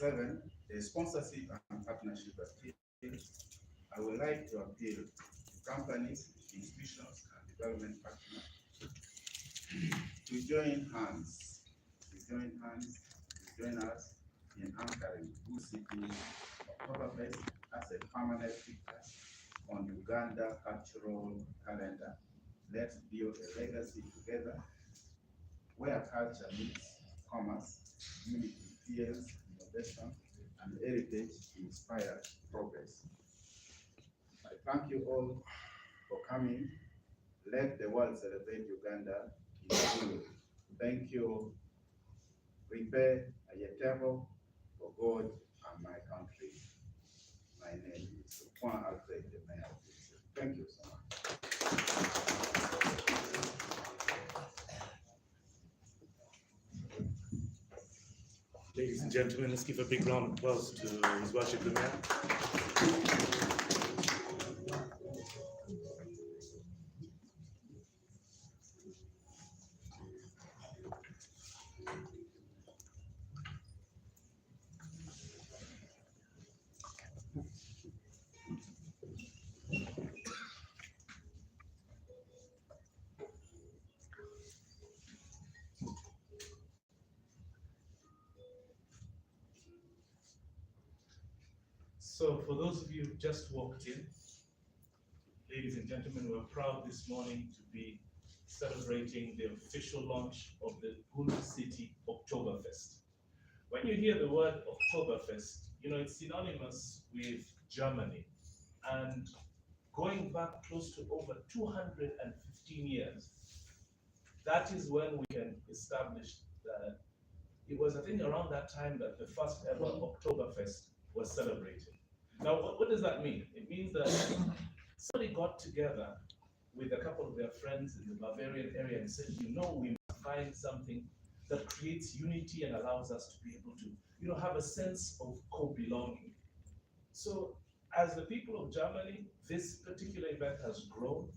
7, the sponsorship and partnership activities. I would like to appeal to companies, institutions, and development partners to join us in anchoring Gulu City Oktoberfest as a permanent feature on Uganda cultural calendar. Let's build a legacy together where culture meets commerce, unity fuels innovation, and heritage inspires progress. I thank you all for coming. Let the world celebrate Uganda in Gulu. Thank you, Ripe Ayetero, for God and my country. My name is Juan Alfred, the mayor of this city. Thank you so much. Ladies and gentlemen, let's give a big round of applause to His Worship the Mayor. So for those of you who just walked in, ladies and gentlemen, we're proud this morning to be celebrating the official launch of the Gulu City Oktoberfest. When you hear the word Oktoberfest, you know, it's synonymous with Germany. And going back close to over 215 years, that is when we can establish that it was, I think, around that time that the first ever Oktoberfest was celebrated. Now, what does that mean? It means that somebody got together with a couple of their friends in the Bavarian area and said, you know, we must find something that creates unity and allows us to be able to, you know, have a sense of co-belonging. So as the people of Germany, this particular event has grown.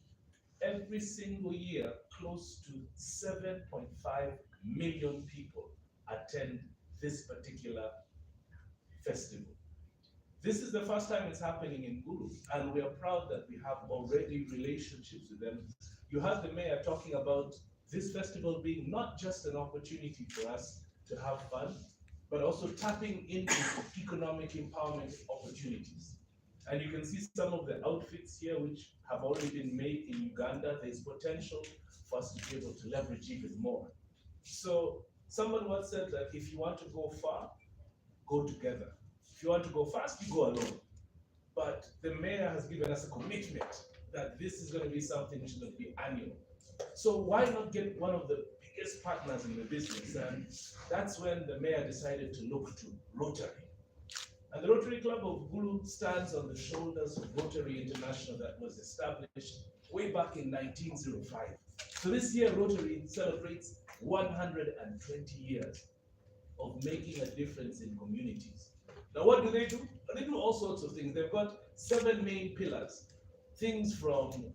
Every single year, close to 7.5 million people attend this particular festival. This is the first time it's happening in Gulu, and we are proud that we have already relationships with them. You heard the mayor talking about this festival being not just an opportunity for us to have fun, but also tapping into economic empowerment opportunities. And you can see some of the outfits here which have already been made in Uganda. There's potential for us to be able to leverage even more. So someone once said that if you want to go far, go together. If you want to go fast, you go alone. But the mayor has given us a commitment that this is going to be something which is going to be annual. So why not get one of the biggest partners in the business? And that's when the mayor decided to look to Rotary. And the Rotary Club of Gulu stands on the shoulders of Rotary International that was established way back in 1905. So this year, Rotary celebrates 120 years of making a difference in communities. Now, what do? They do all sorts of things. They've got 7 main pillars. Things from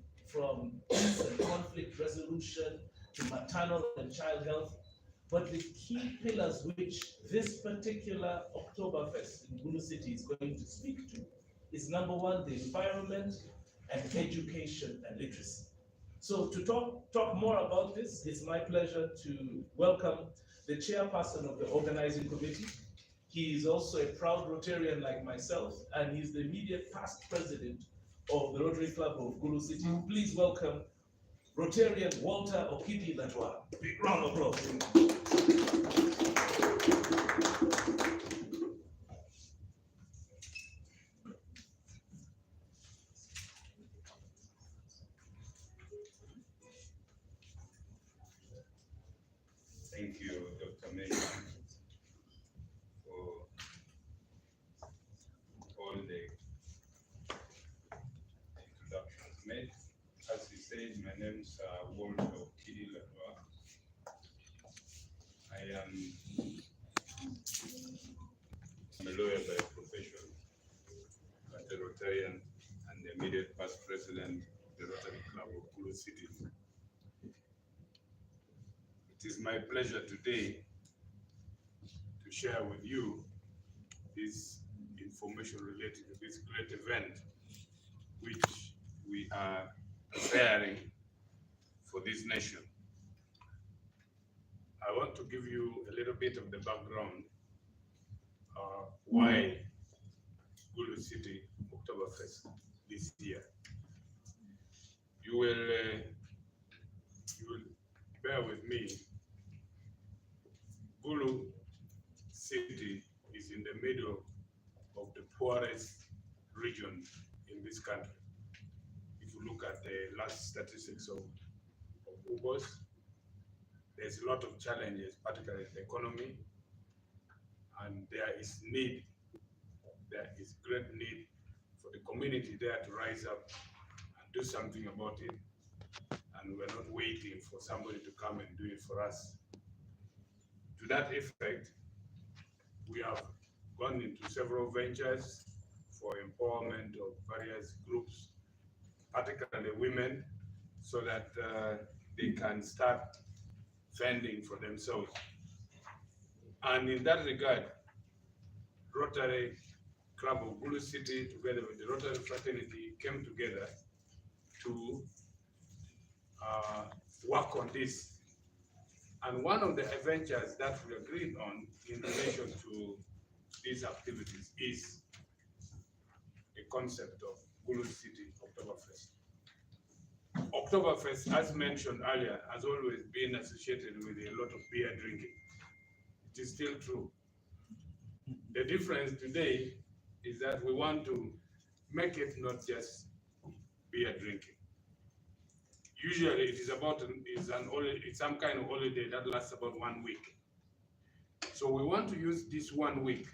peace and conflict resolution to maternal and child health. But the key pillars which this particular Oktoberfest in Gulu City is going to speak to is number 1, the environment, and education and literacy. So to talk more about this, it's my pleasure to welcome the chairperson of the organizing committee. He is also a proud Rotarian like myself, and he's the immediate past president of the Rotary Club of Gulu City. Please welcome Rotarian Walter Okidi Latwa. Big round of applause. Thank you, Dr. Mayor, for all the introductions made. As you said, my name is Walter Okidi Latwa. I am a lawyer by profession, but a Rotarian and the immediate past president of the Rotary Club of Gulu City. It is my pleasure today to share with you this information related to this great event, which we are preparing for this nation. I want to give you a little bit of the background why Gulu City Oktoberfest this year. You will bear with me. Gulu City is in the middle of the poorest region in this country. If you look at the last statistics of Ubos, there's a lot of challenges, particularly in the economy, and there is great need for the community there to rise up and do something about it. And we're not waiting for somebody to come and do it for us. To that effect, we have gone into several ventures for empowerment of various groups, particularly women, so that they can start fending for themselves. And in that regard, Rotary Club of Gulu City, together with the Rotary Fraternity, came together to work on this. And one of the ventures that we agreed on in relation to these activities is the concept of Gulu City Oktoberfest. Oktoberfest, as mentioned earlier, has always been associated with a lot of beer drinking. It is still true. The difference today is that we want to make it not just beer drinking. Usually it is it's some kind of holiday that lasts about 1 week. So we want to use this 1 week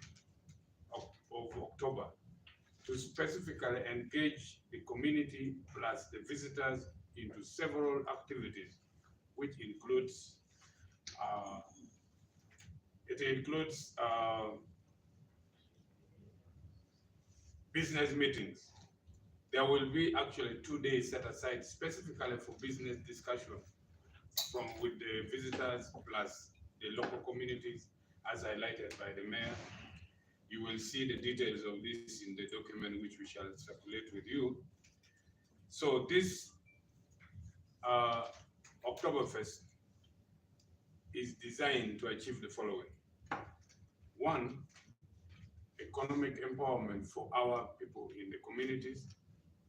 of October to specifically engage the community plus the visitors into several activities, which includes business meetings. There will be actually 2 days set aside specifically for business discussion with the visitors plus the local communities, as highlighted by the mayor. You will see the details of this in the document which we shall circulate with you. So this Oktoberfest is designed to achieve the following. One, economic empowerment for our people in the communities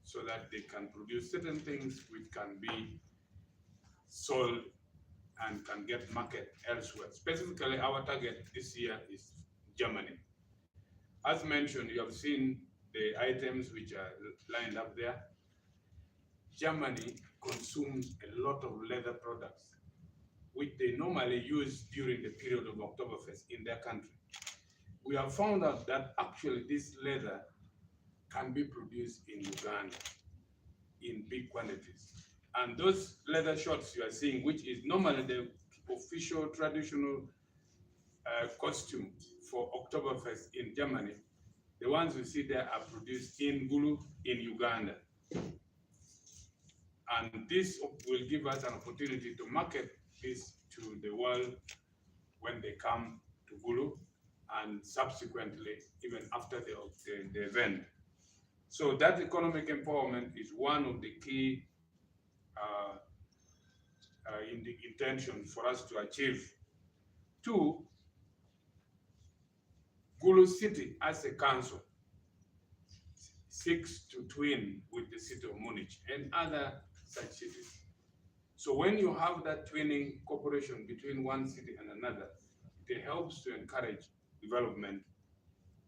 so that they can produce certain things which can be sold and can get market elsewhere. Specifically, our target this year is Germany. As mentioned, you have seen the items which are lined up there. Germany consumes a lot of leather products, which they normally use during the period of Oktoberfest in their country. We have found out that actually this leather can be produced in Uganda in big quantities. And those leather shorts you are seeing, which is normally the official traditional costume for Oktoberfest in Germany, the ones you see there are produced in Gulu in Uganda. And this will give us an opportunity to market this to the world when they come to Gulu and subsequently even after the event. So that economic empowerment is one of the key in the intention for us to achieve. Two, Gulu City as a council seeks to twin with the city of Munich and other such cities. So when you have that twinning cooperation between one city and another, it helps to encourage development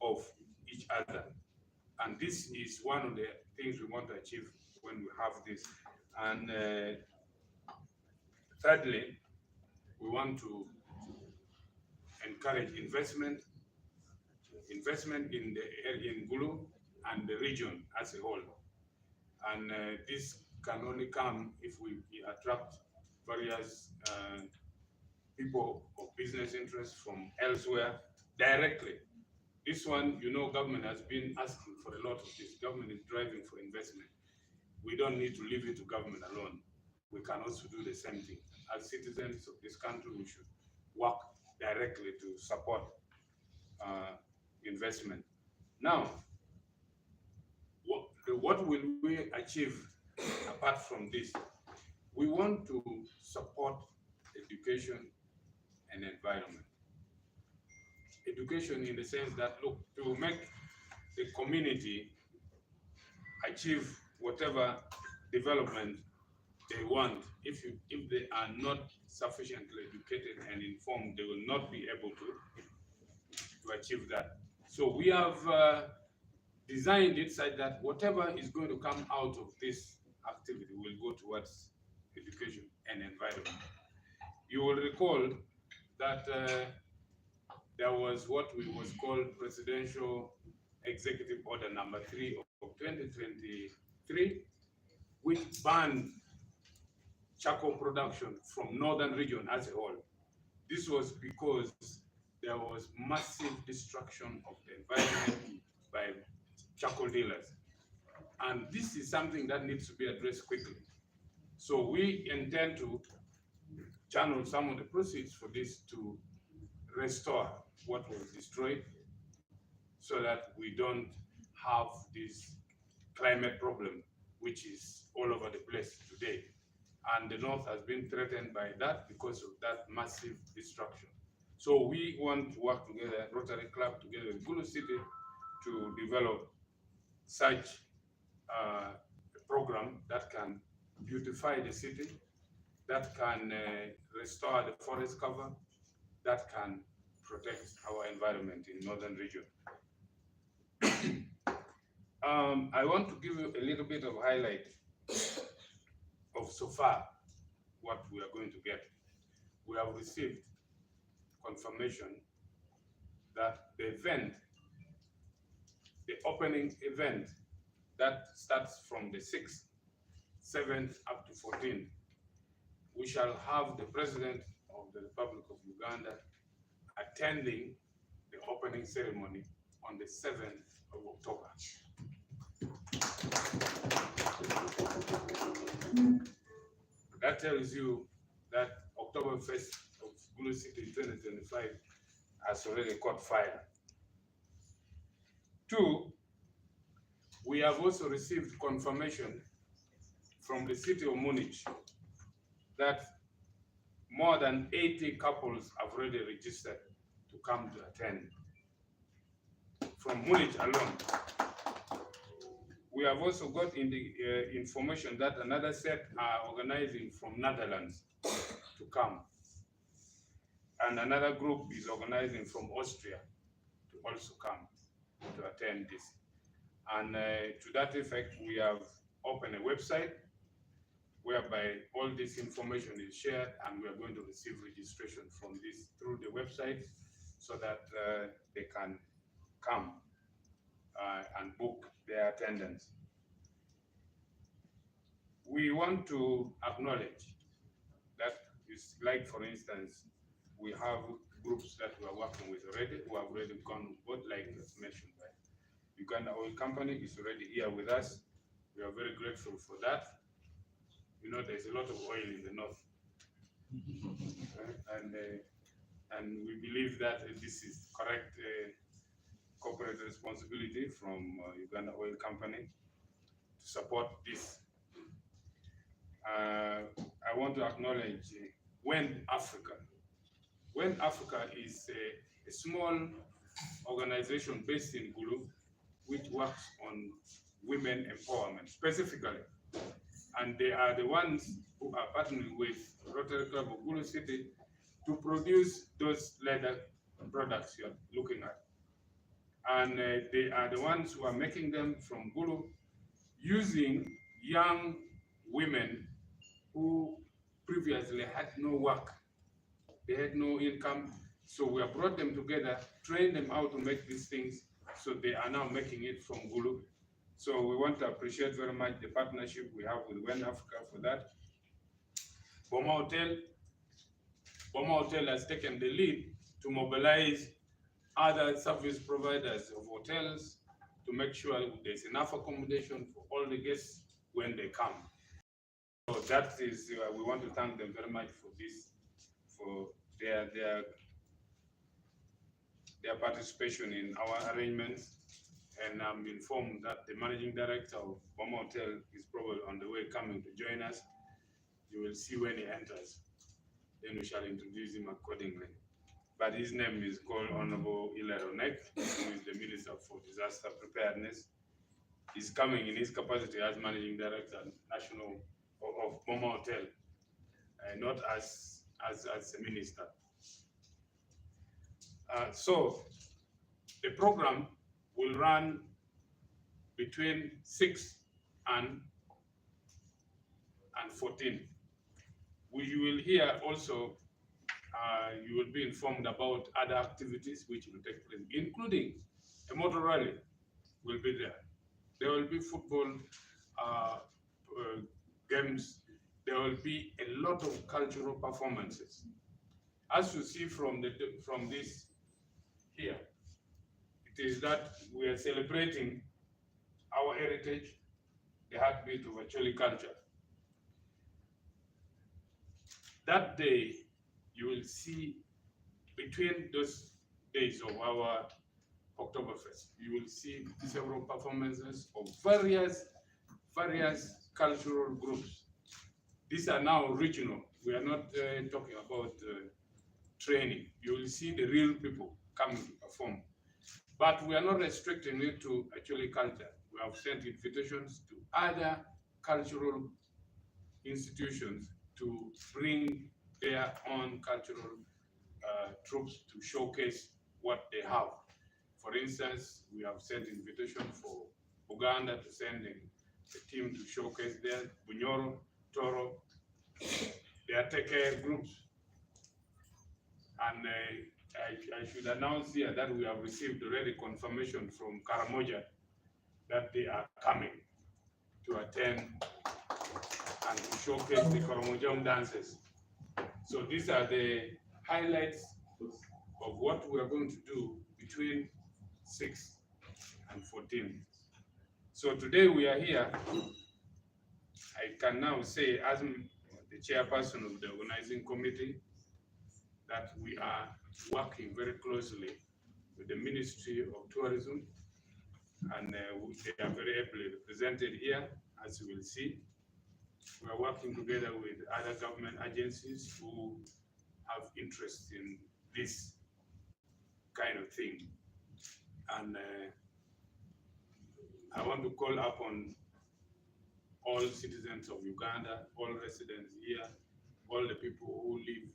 of each other. And this is one of the things we want to achieve when we have this. And thirdly, we want to encourage investment in Gulu and the region as a whole. And this can only come if we attract various people of business interests from elsewhere directly. This one, government has been asking for a lot of this. Government is driving for investment. We don't need to leave it to government alone. We can also do the same thing. As citizens of this country, we should work directly to support investment. Now, what will we achieve apart from this? We want to support education and environment. Education in the sense that, look, to make the community achieve whatever development they want, if they are not sufficiently educated and informed, they will not be able to achieve that. So we have designed it such that whatever is going to come out of this activity will go towards education and environment. You will recall that there was what was called Presidential Executive Order number 3 of 2023, which banned charcoal production from northern region as a whole. This was because there was massive destruction of the environment by charcoal dealers. And this is something that needs to be addressed quickly. So we intend to channel some of the proceeds for this to restore what was destroyed so that we don't have this climate problem, which is all over the place today. And the North has been threatened by that because of that massive destruction. So we want to work together, Rotary Club together with Gulu City, to develop such a program that can beautify the city, that can restore the forest cover, that can protect our environment in northern region. I want to give you a little bit of highlight of so far what we are going to get. We have received confirmation that the event, the opening event that starts from the 6th, 7th up to 14th, we shall have the President of the Republic of Uganda attending the opening ceremony on the 7th of October. That tells you that Oktoberfest of Gulu City 2025 has already caught fire. 2, we have also received confirmation from the city of Munich that more than 80 couples have already registered to come to attend. From Munich alone. We have also got in the information that another set are organizing from Netherlands to come. And another group is organizing from Austria to also come to attend this. And to that effect, we have opened a website whereby all this information is shared, and we are going to receive registration from this through the website so that they can come and book their attendance. We want to acknowledge that it's like, for instance, we have groups that we are working with already who have already gone on board, like as mentioned by Uganda Oil Company is already here with us. We are very grateful for that. You know, there's a lot of oil in the north. And we believe that this is correct corporate responsibility from Uganda Oil Company to support this. I want to acknowledge WEN Africa. WEN Africa is a small organization based in Gulu, which works on women empowerment specifically. And they are the ones who are partnering with Rotary Club of Gulu City to produce those leather products you're looking at. And they are the ones who are making them from Gulu using young women who previously had no work. They had no income. So we have brought them together, trained them how to make these things. So they are now making it from Gulu. So we want to appreciate very much the partnership we have with WEN Africa for that. Boma Hotel has taken the lead to mobilize other service providers of hotels to make sure there's enough accommodation for all the guests when they come. So that is, we want to thank them very much for this, for their their participation in our arrangements. And I'm informed that the managing director of Boma Hotel is probably on the way coming to join us. You will see when he enters. Then we shall introduce him accordingly. But his name is called Honorable UNOC, who is the Minister for Disaster Preparedness. He's coming in his capacity as Managing Director National of Boma Hotel, not as a minister. So the program will run between 6 and 14. You will hear also, you will be informed about other activities which will take place, including a motor rally will be there. There will be football games. There will be a lot of cultural performances. As you see from this here, it is that we are celebrating our heritage, the heartbeat of Acholi culture. That day, you will see between those days of our Oktoberfest, you will see several performances of various cultural groups. These are now regional. We are not talking about training. You will see the real people coming to perform. But we are not restricting it to actually culture. We have sent invitations to other cultural institutions to bring their own cultural troops to showcase what they have. For instance, we have sent invitation for Uganda to send a team to showcase their Bunyoro, Toro, their Teke groups. And I should announce here that we have received already confirmation from Karamoja that they are coming to attend and to showcase the Karamojong dances. So these are the highlights of what we are going to do between 6 and 14. So today we are here. I can now say, as the chairperson of the organizing committee, that we are working very closely with the Ministry of Tourism, and they are very ably represented here, as you will see. We are working together with other government agencies who have interest in this kind of thing. And I want to call upon all citizens of Uganda, all residents here, all the people who live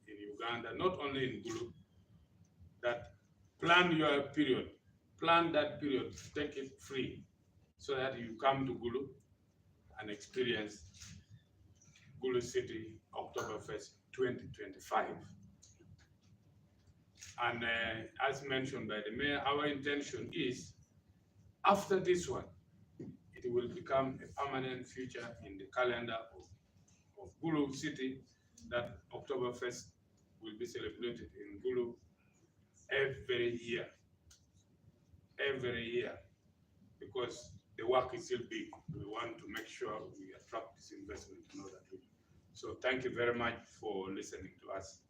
in Uganda, not only in Gulu, that plan your period, plan that period, take it free, so that you come to Gulu and experience Gulu City Oktoberfest 2025. And as mentioned by the mayor, our intention is, after this one, it will become a permanent feature in the calendar of Gulu City, that Oktoberfest will be celebrated in Gulu every year, because the work is still big. We want to make sure we attract this investment in other regions. So thank you very much for listening to us.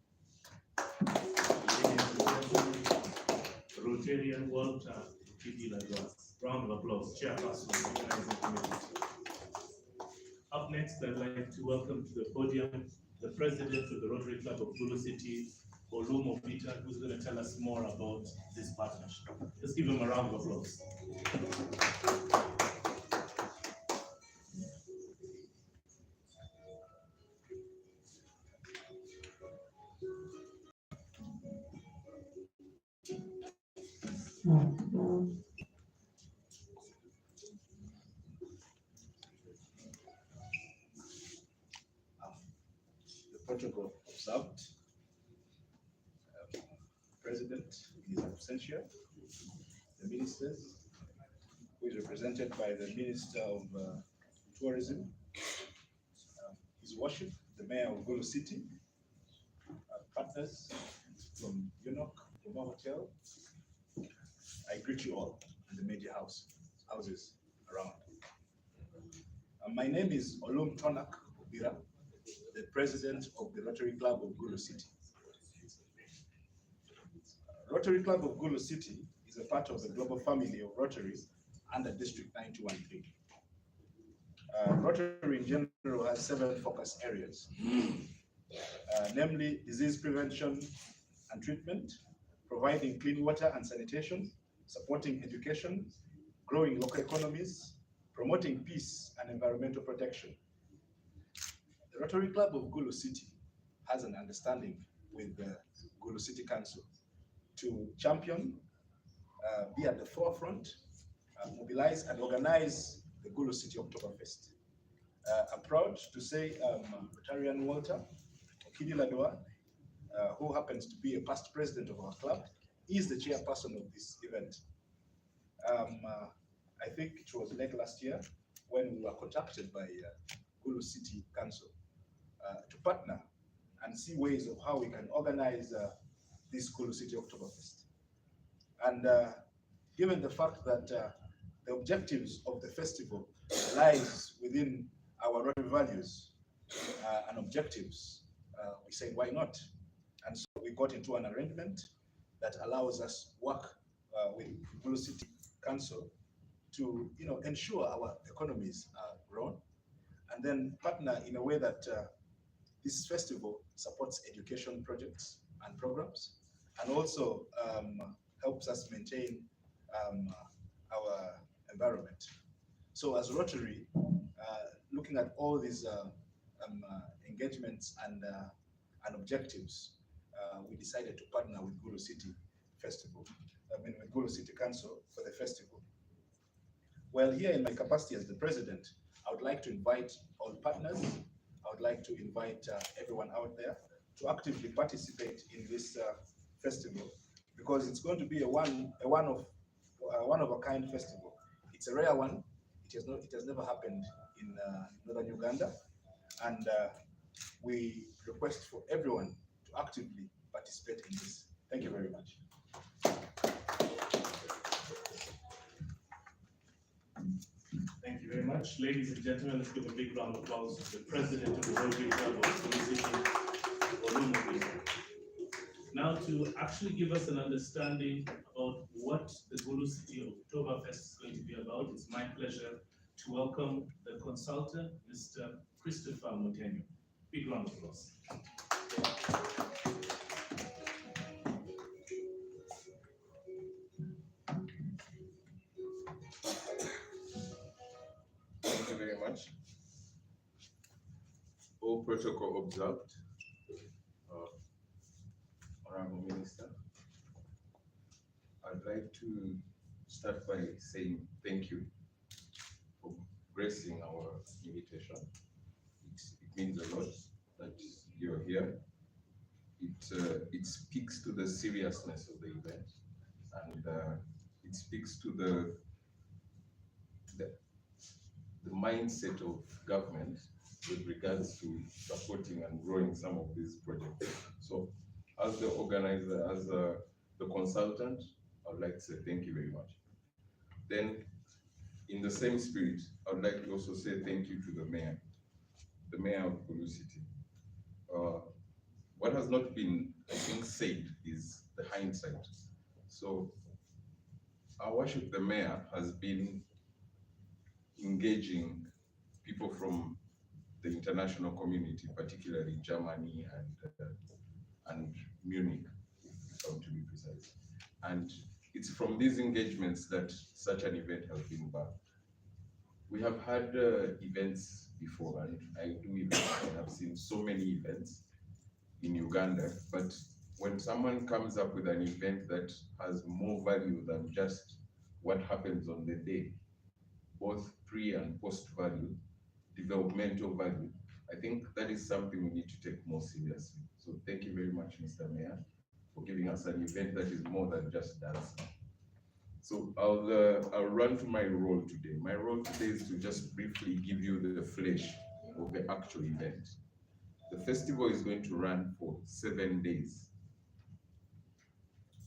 Rotarian Walter Kidilagwa. Round of applause, Chairperson of the Organizing Committee. Up next, I'd like to welcome to the podium the President of the Rotary Club of Gulu City, Olumo Peter, who's going to tell us more about this partnership. Let's give him a round of applause. Protocol observed. President is absentia. The ministers, who is represented by the Minister of Tourism, His Worship, the Mayor of Gulu City, partners from UNOC, Boma Hotel. I greet you all in the media houses around. My name is Olum Tonak Obira, the President of the Rotary Club of Gulu City. Rotary Club of Gulu City is a part of the global family of Rotaries under District 913. Rotary in general has 7 focus areas, namely disease prevention and treatment, providing clean water and sanitation, supporting education, growing local economies, promoting peace and environmental protection. The Rotary Club of Gulu City has an understanding with the Gulu City Council to champion, be at the forefront, mobilize and organize the Gulu City Oktoberfest. I'm proud to say Rotarian Walter Okidiladua, who happens to be a past president of our club, is the chairperson of this event. I think it was late last year when we were contacted by Gulu City Council to partner and see ways of how we can organize this Gulu City Oktoberfest. And given the fact that the objectives of the festival lies within our Rotary values and objectives, we said, why not? And so we got into an arrangement that allows us work with Gulu City Council to ensure our economies are grown, and then partner in a way that this festival supports education projects and programs, and also helps us maintain our environment. So as Rotary, looking at all these engagements and objectives, we decided to partner with Gulu City Festival, with Gulu City Council for the festival. Well, here in my capacity as the president, I would like to invite all partners. I would like to invite everyone out there to actively participate in this festival, because it's going to be a one of a kind festival. It's a rare one. It has never happened in northern Uganda, and we request for everyone to actively participate in this. Thank you very much. Thank you very much. Ladies and gentlemen, let's give a big round of applause to the president of the Rotary Club of Gulu City. Now, to actually give us an understanding about what the Gulu City Oktoberfest is going to be about, it's my pleasure to welcome the consultant, Mr. Christopher Mutenyo. Big round of applause. Thank you very much. All protocol observed. Honorable Minister, I'd like to start by saying thank you for gracing our invitation. It means a lot that you're here. It speaks to the seriousness of the event, and it speaks to the mindset of government with regards to supporting and growing some of these projects. So, as the organizer, as the consultant, I would like to say thank you very much. Then, in the same spirit, I would like to also say thank you to the mayor of Gulu City. What has not been, I think, said is the hindsight. So, our worship, the mayor, has been engaging people from the international community, particularly Germany and Munich, if I'm to be precise. And it's from these engagements that such an event has been birthed. We have had events before, and I do events. I have seen so many events in Uganda, but when someone comes up with an event that has more value than just what happens on the day, both pre and post value, developmental value, I think that is something we need to take more seriously. So thank you very much, Mr. Mayor, for giving us an event that is more than just dancing. So I'll run to my role today. My role today is to just briefly give you the flesh of the actual event. The festival is going to run for 7 days.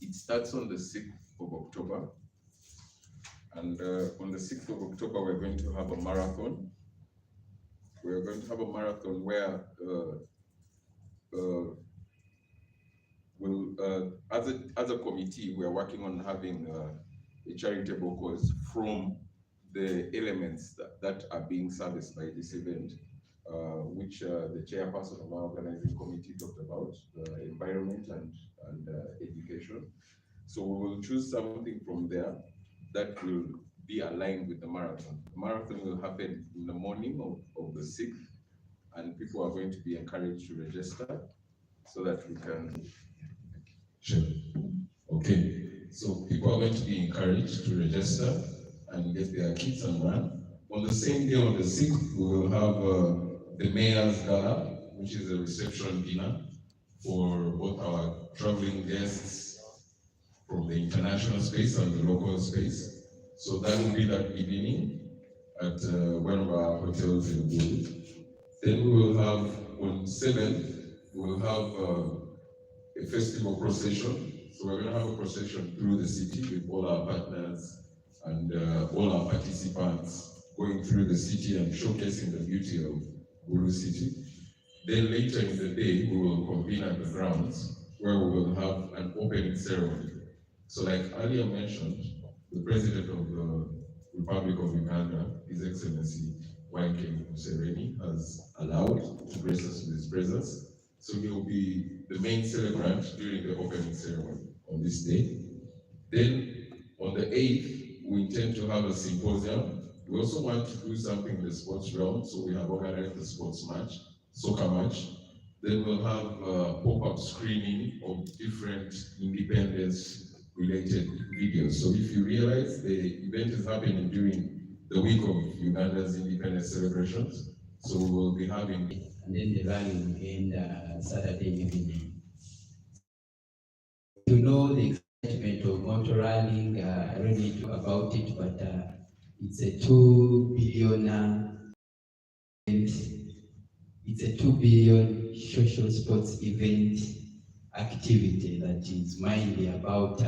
It starts on the 6th of October. And on the 6th of October, we're going to have a marathon. We're going to have a marathon where as a committee, we are working on having a charitable cause from the elements that are being serviced by this event, which the chairperson of our organizing committee talked about, the environment and education. So we will choose something from there that will be aligned with the marathon. The marathon will happen in the morning of the 6th, and people are going to be encouraged to register so that we can. Sure. Okay. So people are going to be encouraged to register and get their kits and run. On the same day, on the 6th, we will have the Mayor's Gala, which is a reception dinner for both our traveling guests from the international space and the local space. So that will be that evening at one of our hotels in Gulu. Then we will have, on 7th, we will have a festival procession. So we're going to have a procession through the city with all our partners and all our participants going through the city and showcasing the beauty of Gulu City. Then later in the day, we will convene at the grounds where we will have an opening ceremony. So like earlier mentioned, the President of the Republic of Uganda, His Excellency Yoweri Museveni, has allowed to grace us with his presence. So he will be the main celebrant during the opening ceremony on this day. Then on the 8th, we intend to have a symposium. We also want to do something in the sports realm, so we have organized a sports match, soccer match. Then we'll have a pop-up screening of different independence-related videos. So if you realize the event is happening during the week of Uganda's independence celebrations, so we will be having. And then the rally will end Saturday evening. You know the excitement of motor rallying, I don't need to talk about it, but it's a 2 billion event. It's a 2 billion social sports event activity that is mainly about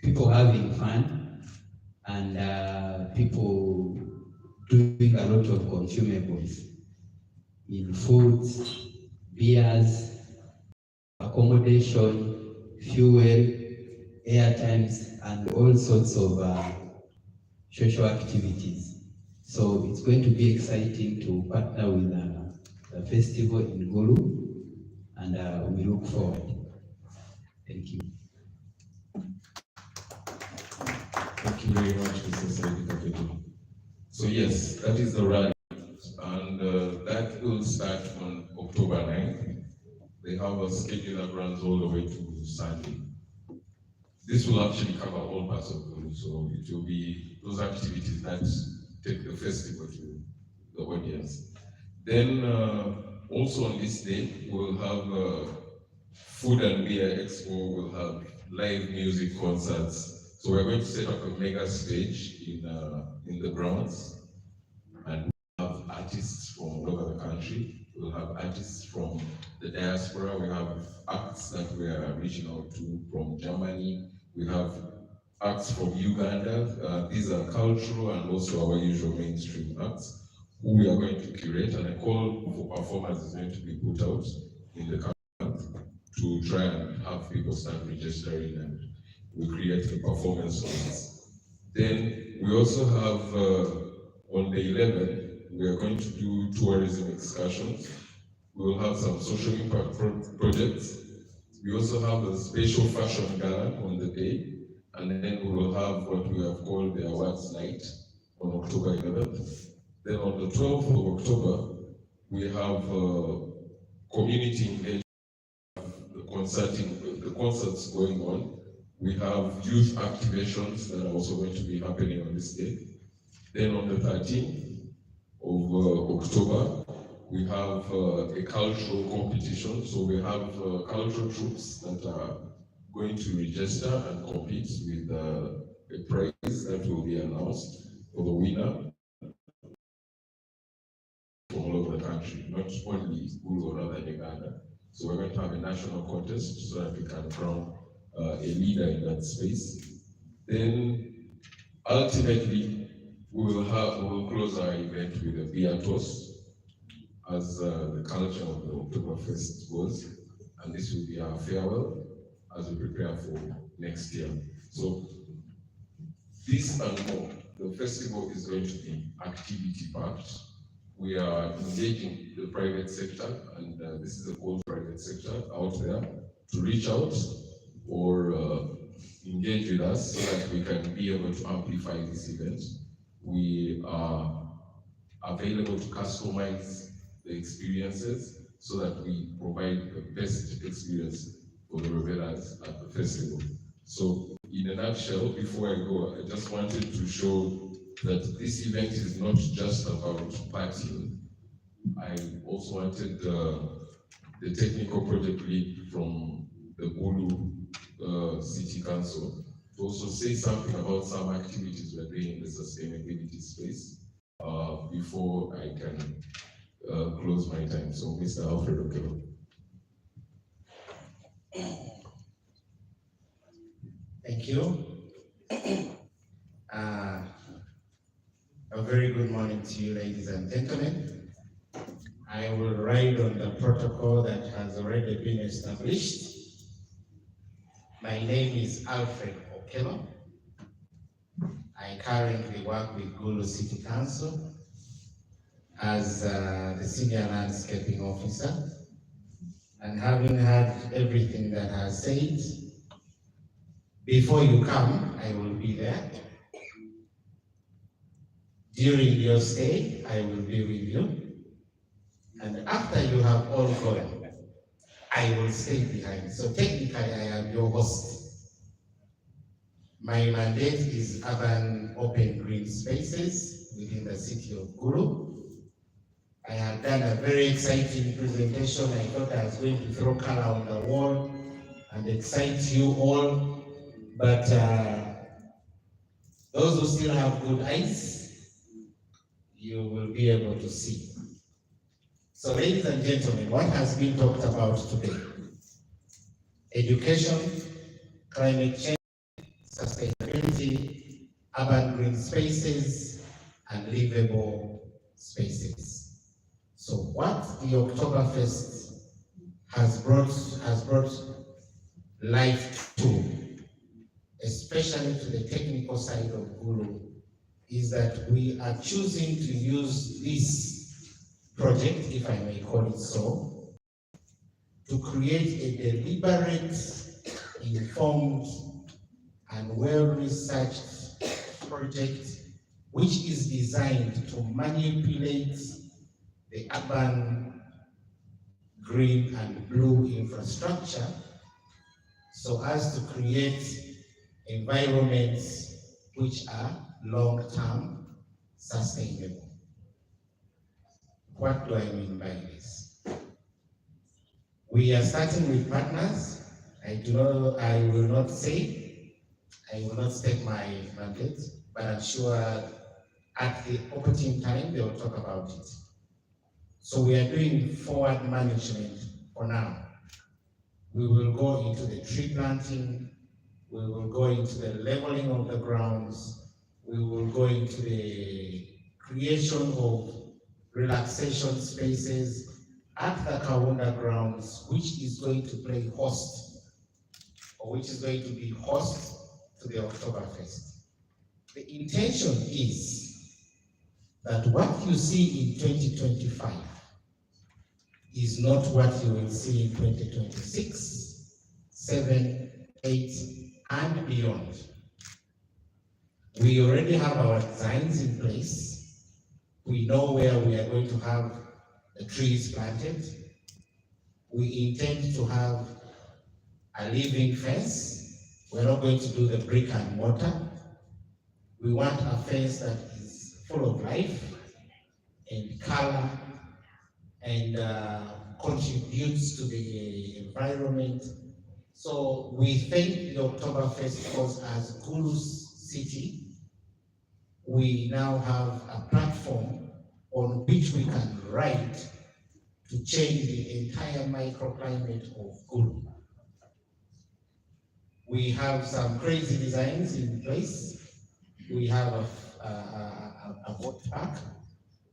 people having fun and people doing a lot of consumables in foods, beers, accommodation, fuel, airtimes, and all sorts of social activities. So it's going to be exciting to partner with the festival in Gulu, and we look forward. Thank you. Thank you very much, Mr. Saidi. So yes, that is the rally, and that will start on October 9th. They have a schedule that runs all the way to Sunday. This will actually cover all parts of Gulu, so it will be those activities that take the festival to the audience. Then also on this day, we'll have food and beer expo, we'll have live music concerts. So we're going to set up a mega stage in the grounds, and we'll have artists from all over the country. We'll have artists from the diaspora. We have acts that we are reaching out to from Germany. We have acts from Uganda. These are cultural and also our usual mainstream acts who we are going to curate, and a call for performance is going to be put out in the month to try and have people start registering, and we create the performance zones. Then we also have on the 11th, we are going to do tourism excursions. We will have some social impact projects. We also have a special fashion gala on the day, and then we will have what we have called the awards night on October 11th. Then on the 12th of October, we have community engagement, the concerts going on. We have youth activations that are also going to be happening on this day. Then on the 13th of October, we have a cultural competition. So we have cultural troops that are going to register and compete with a prize that will be announced for the winner from all over the country, not only Gulu or Northern Uganda. So we're going to have a national contest so that we can crown a leader in that space. Then ultimately, we will close our event with a beer toast, as the culture of the Oktoberfest goes. and this will be our farewell as we prepare for next year. So this and more, the festival is going to be activity packed. We are engaging the private sector, and this is a call to private sector out there to reach out or engage with us so that we can be able to amplify this event. We are available to customize the experiences so that we provide the best experience for the revelers at the festival. So in a nutshell, before I go, I just wanted to show that this event is not just about partying. I also wanted the technical project lead from the Gulu City Council to also say something about some activities we're doing in the sustainability space before I can close my time. So Mr. Alfred Okelo. Thank you. A very good morning to you, ladies and gentlemen. I will ride on the protocol that has already been established. My name is Alfred Okelo. I currently work with Gulu City Council as the Senior Landscaping Officer. And having heard everything that I said, before you come, I will be there. During your stay, I will be with you. And after you have all gone, I will stay behind. So technically, I am your host. My mandate is urban open green spaces within the city of Gulu. I have done a very exciting presentation. I thought I was going to throw color on the wall and excite you all. But those who still have good eyes, you will be able to see. So ladies and gentlemen, what has been talked about today? Education, climate change, sustainability, urban green spaces, and livable spaces. So what the Oktoberfest has brought life to, especially to the technical side of Gulu, is that we are choosing to use this project, if I may call it so, to create a deliberate, informed, and well-researched project which is designed to manipulate the urban green and blue infrastructure so as to create environments which are long-term sustainable. What do I mean by this? We are starting with partners. I will not state my mandate, but I'm sure at the opportune time they will talk about it. So we are doing forward management for now. We will go into the tree planting, we will go into the leveling of the grounds, we will go into the creation of relaxation spaces at the Kaunda grounds, which is going to play host, or which is going to be host to the Oktoberfest. The intention is that what you see in 2025 is not what you will see in 2026, 7, 8, and beyond. We already have our designs in place. We know where we are going to have the trees planted. We intend to have a living fence. We're not going to do the brick and mortar. We want a fence that is full of life and color and contributes to the environment. So we thank the Oktoberfest because as Gulu City, we now have a platform on which we can write to change the entire microclimate of Gulu. We have some crazy designs in place. We have a boat park.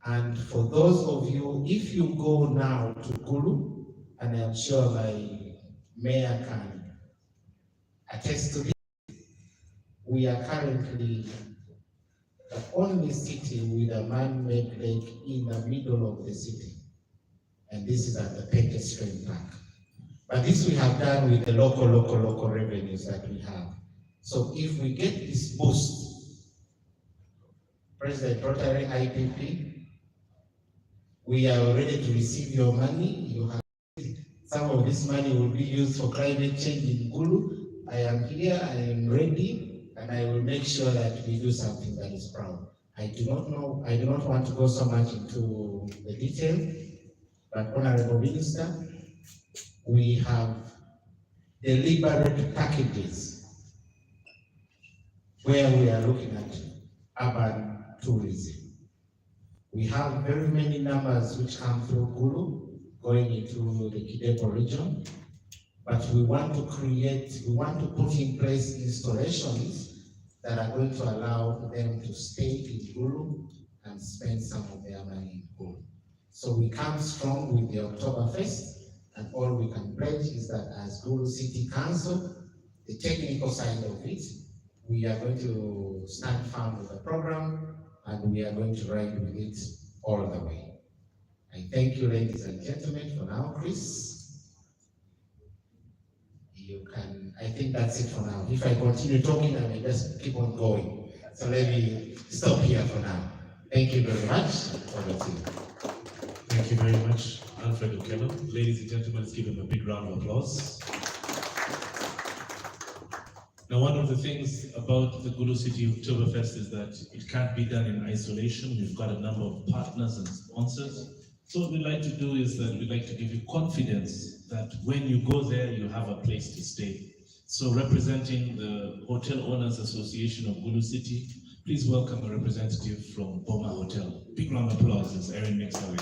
And for those of you, if you go now to Gulu, and I'm sure my Mayor can attest to this. We are currently the only city with a man-made lake in the middle of the city. And this is at the pedestrian park. But this we have done with the local revenues that we have. So if we get this boost, President Rotary IPP, we are ready to receive your money. You have some of this money will be used for climate change in Gulu. I am here, I am ready, and I will make sure that we do something that is proud. I do not want to go so much into the detail, but Honorable Minister, we have deliberate packages where we are looking at urban tourism. We have very many numbers which come through Gulu going into the Kidepo region, but we want to put in place installations that are going to allow them to stay in Gulu and spend some of their money in Gulu. So we come strong with the Oktoberfest, and all we can pledge is that as Gulu City Council, the technical side of it, we are going to stand firm with the program, and we are going to ride with it all the way. I thank you, ladies and gentlemen, for now. Chris, you can, I think that's it for now. If I continue talking, I may just keep on going. So let me stop here for now. Thank you very much. Over to you. Thank you very much, Alfred Okello. Ladies and gentlemen, let's give him a big round of applause. Now, one of the things about the Gulu City Oktoberfest is that it can't be done in isolation. We've got a number of partners and sponsors. So what we'd like to do is that we'd like to give you confidence that when you go there, you have a place to stay. So representing the Hotel Owners Association of Gulu City, please welcome a representative from Boma Hotel. Big round of applause as Erin makes her way.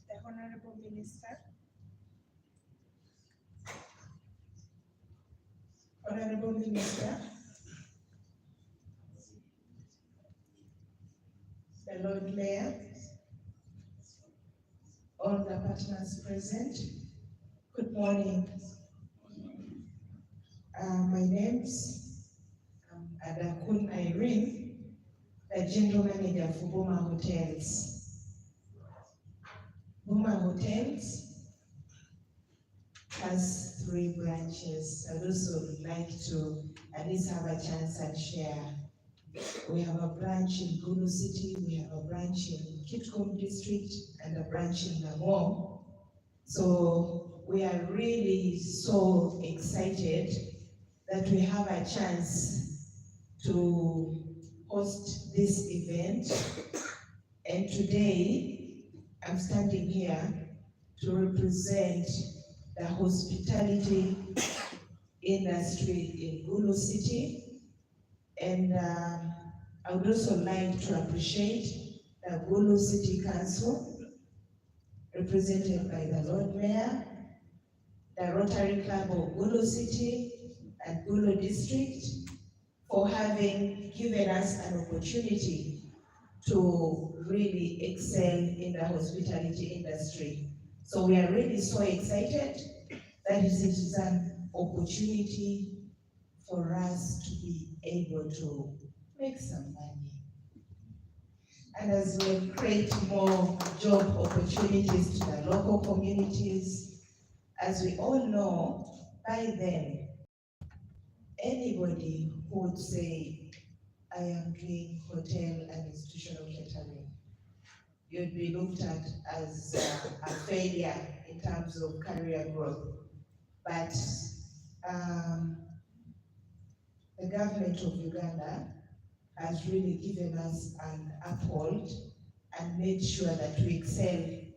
The Honorable Minister, Honorable Minister, the Lord Mayor, all the partners present, good morning. My name's Adakun Irene, the General Manager for Boma Hotels. Boma Hotels has 3 branches. I'd also like to at least have a chance and share. We have a branch in Gulu City, we have a branch in Kitgum District, and a branch in Nangong. So we are really so excited that we have a chance to host this event. And today, I'm standing here to represent the hospitality industry in Gulu City. And I would also like to appreciate the Gulu City Council, represented by the Lord Mayor, the Rotary Club of Gulu City and Gulu District, for having given us an opportunity to really excel in the hospitality industry. So we are really so excited that it is an opportunity for us to be able to make some money. And as we create more job opportunities to the local communities, as we all know, by then, anybody who would say, I am doing hotel and institutional catering, you'd be looked at as a failure in terms of career growth. But the government of Uganda has really given us an uphold and made sure that we excel in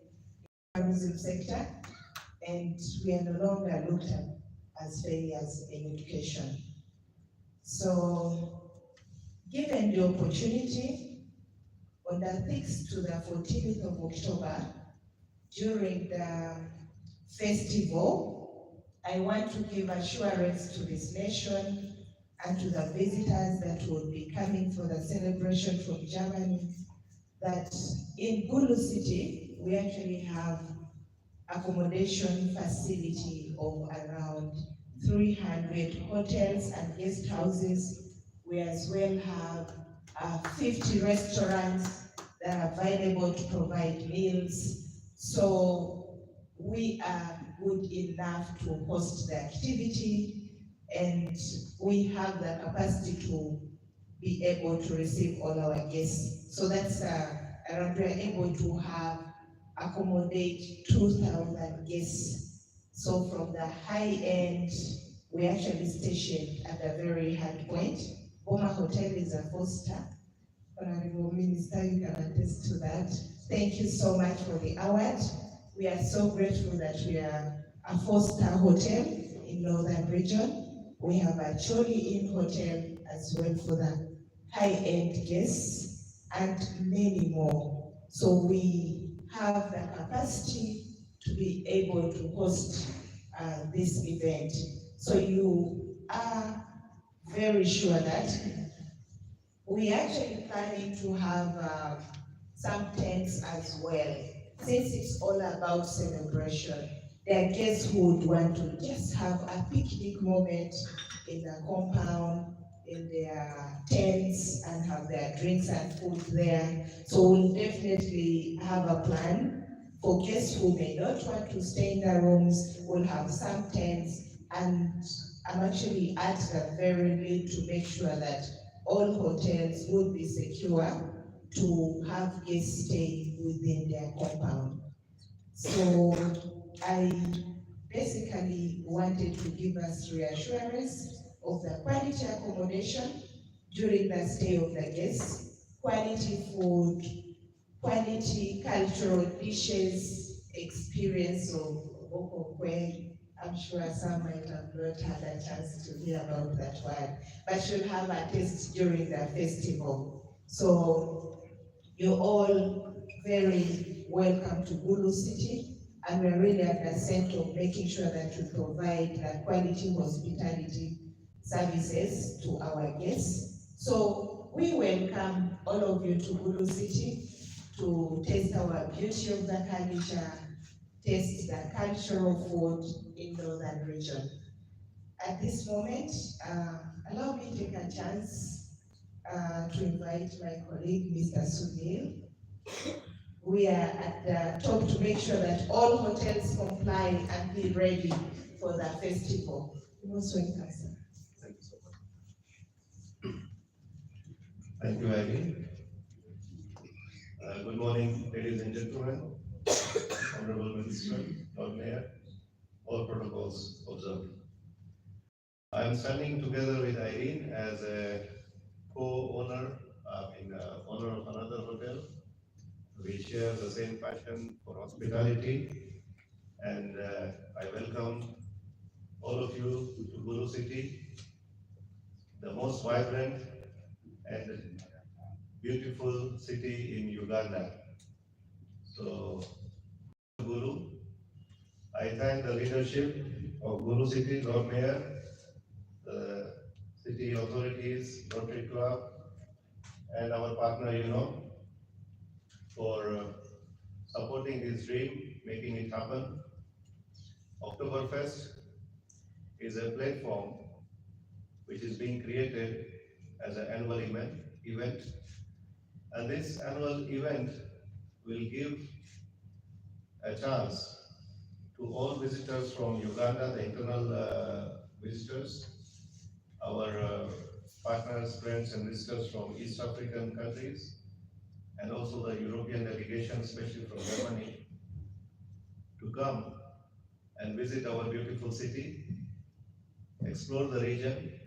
the tourism sector. and we are no longer looked at as failures in education. So, given the opportunity, on the 6th to the 14th of October, during the festival, I want to give assurance to this nation and to the visitors that will be coming for the celebration from Germany that in Gulu City, we actually have accommodation facility of around 300 hotels and guest houses. We as well have 50 restaurants that are available to provide meals. So we are good enough to host the activity, and we have the capacity to be able to receive all our guests. So that's around, we're able to accommodate 2,000 guests. So from the high end, we actually stationed at a very high point. Boma Hotel is a 4-star. Honorable Minister, you can attest to that. Thank you so much for the award. We are so grateful that we are a 4-star hotel in Northern Region. We have a Choli Inn Hotel as well for the high-end guests and many more. So we have the capacity to be able to host this event. So you are very sure that we actually planning to have some tents as well. Since it's all about celebration, there are guests who would want to just have a picnic moment in the compound, in their tents, and have their drinks and food there. So we'll definitely have a plan for guests who may not want to stay in their rooms. We'll have some tents, and I'm actually at the very lead to make sure that all hotels would be secure to have guests stay within their compound. So I basically wanted to give us reassurance of the quality accommodation during the stay of the guests, quality food, quality cultural dishes, experience of Okokwe. I'm sure some might have not had a chance to hear about that one, but you'll have a taste during the festival. So you're all very welcome to Gulu City, and we're really at the center of making sure that we provide the quality hospitality services to our guests. So we welcome all of you to Gulu City to taste our beauty of the culture, taste the cultural food in Northern Region. At this moment, allow me to take a chance to invite my colleague, Mr. Sunil. We are at the top to make sure that all hotels comply and be ready for the festival. You're most welcome, sir. Thank you so much. Thank you, Irene. Good morning, ladies and gentlemen, Honorable Minister, Lord Mayor, all protocols observed. I am standing together with Irene as a co-owner in honor of another hotel. We share the same passion for hospitality, and I welcome all of you to Gulu City, the most vibrant and beautiful city in Uganda. So, Gulu, I thank the leadership of Gulu City, Lord Mayor, the city authorities, Rotary Club, and our partner UNOC for supporting this dream, making it happen. Oktoberfest is a platform which is being created as an annual event, and this annual event will give a chance to all visitors from Uganda, the internal visitors, our partners, friends, and visitors from East African countries, and also the European delegation, especially from Germany, to come and visit our beautiful city, explore the region,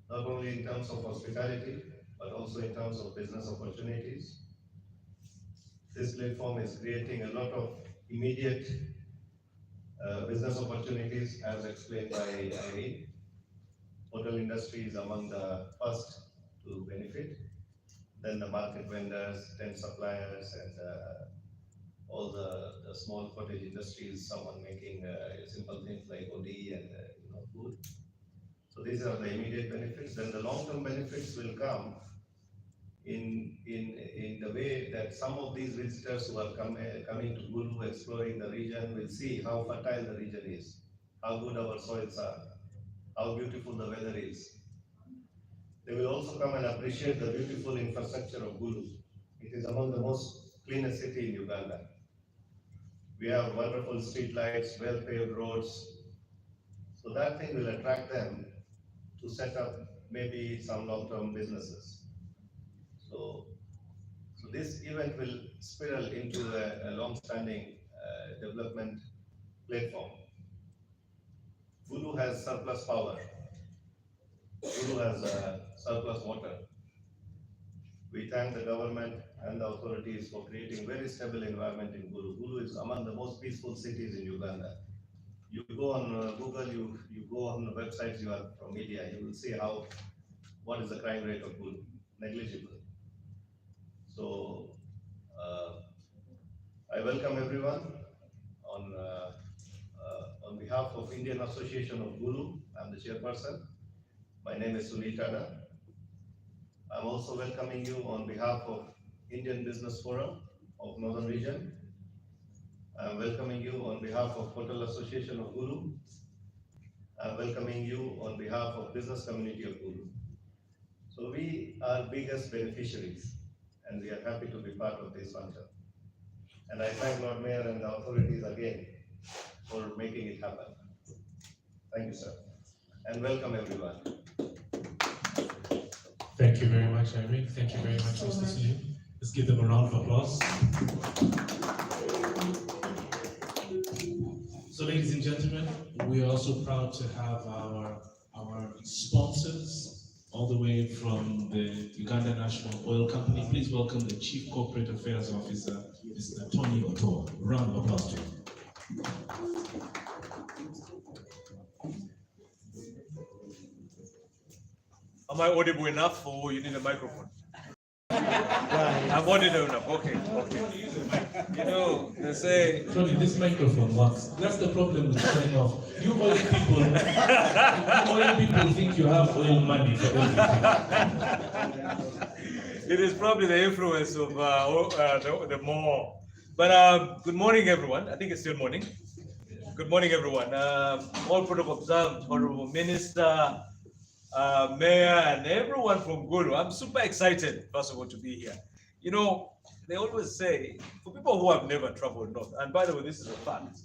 not only in terms of hospitality, but also in terms of business opportunities. This platform is creating a lot of immediate Business opportunities, as explained by Irene. Hotel industry is among the first to benefit. Then the market vendors, tent suppliers, and all the small cottage industries, someone making simple things like OD and food. So these are the immediate benefits. Then the long-term benefits will come in the way that some of these visitors who are coming to Gulu, exploring the region, will see how fertile the region is, how good our soils are, how beautiful the weather is. They will also come and appreciate the beautiful infrastructure of Gulu. It is among the most cleanest city in Uganda. We have wonderful street lights, well-paved roads. So that thing will attract them to set up maybe some long-term businesses. So this event will spiral into a long-standing development platform. Gulu has surplus power. Gulu has surplus water. We thank the government and the authorities for creating very stable environment in Gulu. Gulu is among the most peaceful cities in Uganda. You go on Google, you go on the websites, you are from media, you will see what is the crime rate of Gulu, negligible. So I welcome everyone on behalf of Indian Association of Gulu. I'm the chairperson. My name is Sunil Tada. I'm also welcoming you on behalf of Indian Business Forum of Northern Region. I'm welcoming you on behalf of Hotel Association of Gulu. I'm welcoming you on behalf of Business Community of Gulu. So we are biggest beneficiaries, and we are happy to be part of this function. And I thank Lord Mayor and the authorities again for making it happen. Thank you, sir. And welcome everyone. Thank you very much, Irene. Thank you very much, Mr. Sunil. Let's give them a round of applause. So, ladies and gentlemen, we are also proud to have our sponsors all the way from the Uganda National Oil Company. Please welcome the Chief Corporate Affairs Officer, Mr. Tony Otoa. Round of applause to him. Am I audible enough or you need a microphone? I'm audible enough, okay. You know, they say... Tony, this microphone works. That's the problem with showing off. You oil people think you have oil money for everything. It is probably the influence of the more. But good morning, everyone. I think it's still morning. Good morning, everyone. All protocol observed, Honorable Minister, Mayor, and everyone from Gulu. I'm super excited, first of all, to be here. You know, they always say, for people who have never traveled north, and by the way, this is a fact,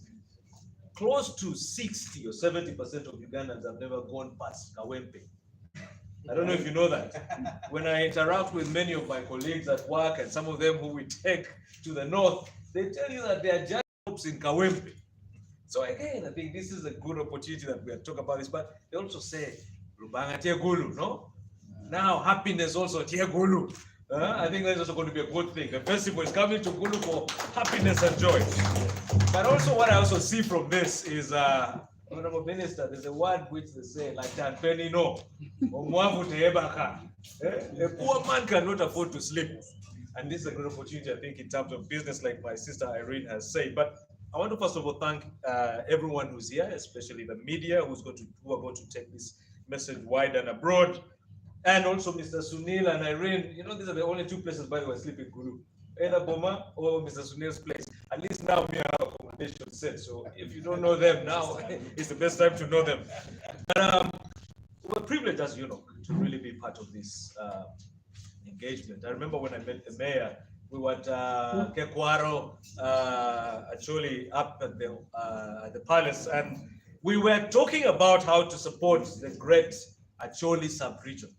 close to 60 or 70% of Ugandans have never gone past Kawempe. I don't know if you know that. When I interact with many of my colleagues at work and some of them who we take to the north, they tell you that they are just stops in Kawempe. So again, I think this is a good opportunity that we are talking about this, but they also say, Rubanga Tie Gulu, no? Now happiness also Tie Gulu. I think that's also going to be a good thing. The festival is coming to Gulu for happiness and joy. But also what I also see from this is, Honorable Minister, there's a word which they say, like Tanpeni no, a poor man cannot afford to sleep. And this is a good opportunity, I think, in terms of business, like my sister Irene has said. But I want to first of all thank everyone who's here, especially the media who are going to take this message wide and abroad. And also Mr. Sunil and Irene, you know, these are the only two places, by the way, I sleep in Gulu. Either Boma or Mr. Sunil's place. At least now we have accommodation set. So if you don't know them now, it's the best time to know them. But we're privileged as UNOC to really be part of this engagement. I remember when I met the mayor, we were at Kekwaro, actually up at the palace, and we were talking about how to support the great Acholi sub-region.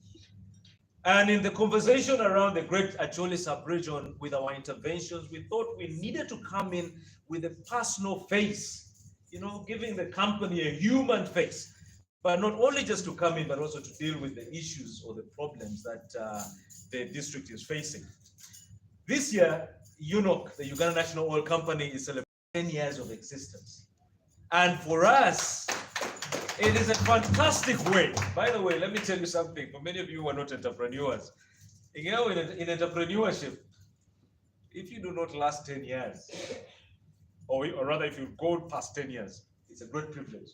And in the conversation around the Great Acholi sub-region with our interventions, we thought we needed to come in with a personal face, you know, giving the company a human face, but not only just to come in, but also to deal with the issues or the problems that the district is facing. This year, UNOC, the Uganda National Oil Company, is celebrating 10 years of existence. And for us, it is a fantastic way. By the way, let me tell you something. For many of you who are not entrepreneurs, you know, in entrepreneurship, if you do not last 10 years, or rather if you go past 10 years, it's a great privilege.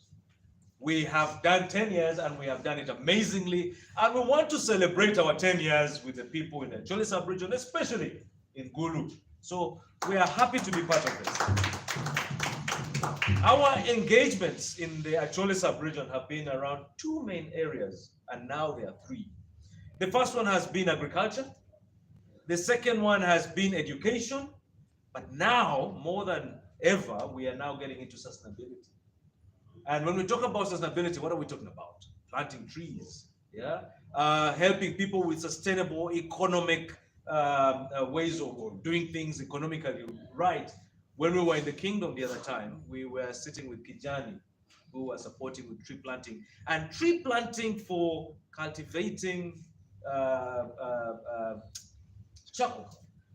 We have done 10 years and we have done it amazingly. And we want to celebrate our 10 years with the people in the Acholi sub-region, especially in Gulu. So we are happy to be part of this. Our engagements in the Acholi sub-region have been around 2 main areas, and now there are 3. The first one has been agriculture. The second one has been education. But now, more than ever, we are now getting into sustainability. And when we talk about sustainability, what are we talking about? Planting trees, yeah? Helping people with sustainable economic ways of doing things economically right. When we were in the kingdom the other time, we were sitting with Kijani, who was supporting with tree planting. And tree planting for cultivating charcoal.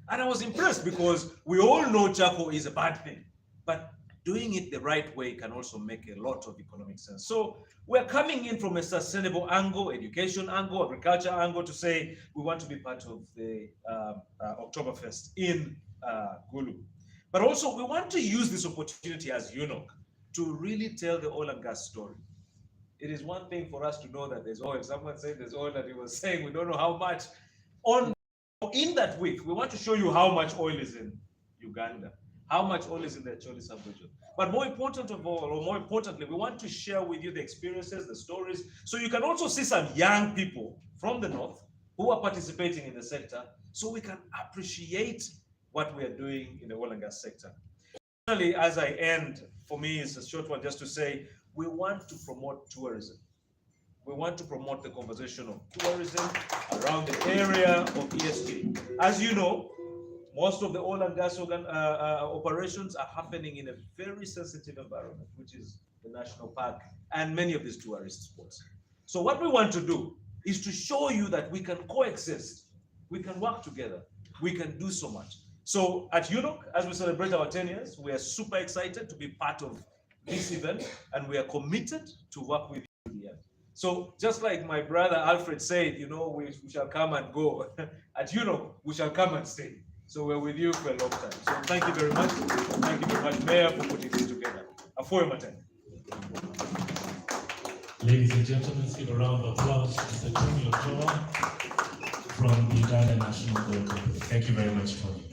And I was impressed because we all know charcoal is a bad thing, but doing it the right way can also make a lot of economic sense. So we're coming in from a sustainable angle, education angle, agriculture angle, to say we want to be part of the Oktoberfest in Gulu. But also we want to use this opportunity as UNOC to really tell the oil and gas story. It is one thing for us to know that there's oil. Someone said there's oil, that he was saying we don't know how much. In that week, we want to show you how much oil is in Uganda, how much oil is in the Acholi sub-region. But more important of all, or more importantly, we want to share with you the experiences, the stories, so you can also see some young people from the north who are participating in the sector, so we can appreciate what we are doing in the oil and gas sector. Finally, as I end, for me, it's a short one just to say, we want to promote tourism. We want to promote the conversation of tourism around the area of ESG. As you know, most of the oil and gas operations are happening in a very sensitive environment, which is the national park and many of these tourist spots. So what we want to do is to show you that we can coexist, we can work together, we can do so much. So at UNOC, as we celebrate our 10 years, we are super excited to be part of this event, and we are committed to work with you in the end. So just like my brother Alfred said, you know, we shall come and go. At UNOC, we shall come and stay. So we're with you for a long time. So thank you very much. Thank you very much, Mayor, for putting this together. Ladies and gentlemen, give a round of applause to Mr. Tony Ochoa from the Uganda National Government. Thank you very much, Tony.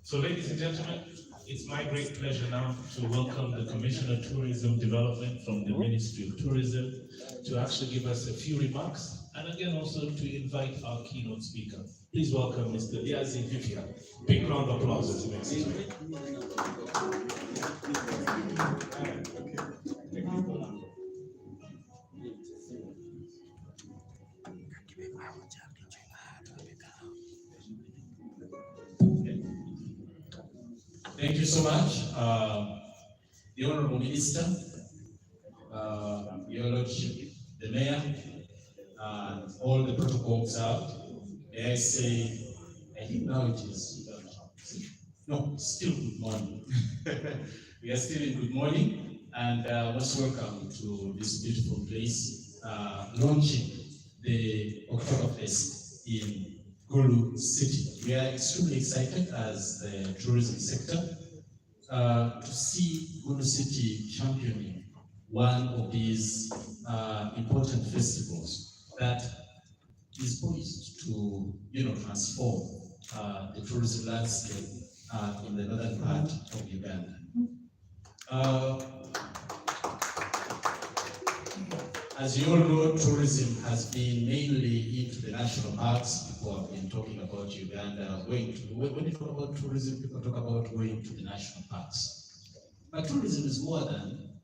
So ladies and gentlemen, it's my great pleasure now to welcome the Commissioner of Tourism Development from the Ministry of Tourism to actually give us a few remarks, and again also to invite our keynote speaker. Please welcome Mr. Diazi Vivia. Big round of applause as he makes his way. Thank you so much, the Honorable Minister, Your Lordship, the Mayor, and all the protocol observed. May I say, I think now it is, no, still good morning. We are still in good morning, and most welcome to this beautiful place, launching the Oktoberfest in Gulu City. We are extremely excited as the tourism sector to see Gulu City championing one of these important festivals that is poised to, transform the tourism landscape in the northern part of Uganda. As you all know, tourism has been mainly into the national parks. People have been talking about Uganda going to, when you talk about tourism, people talk about going to the national parks. But tourism is more than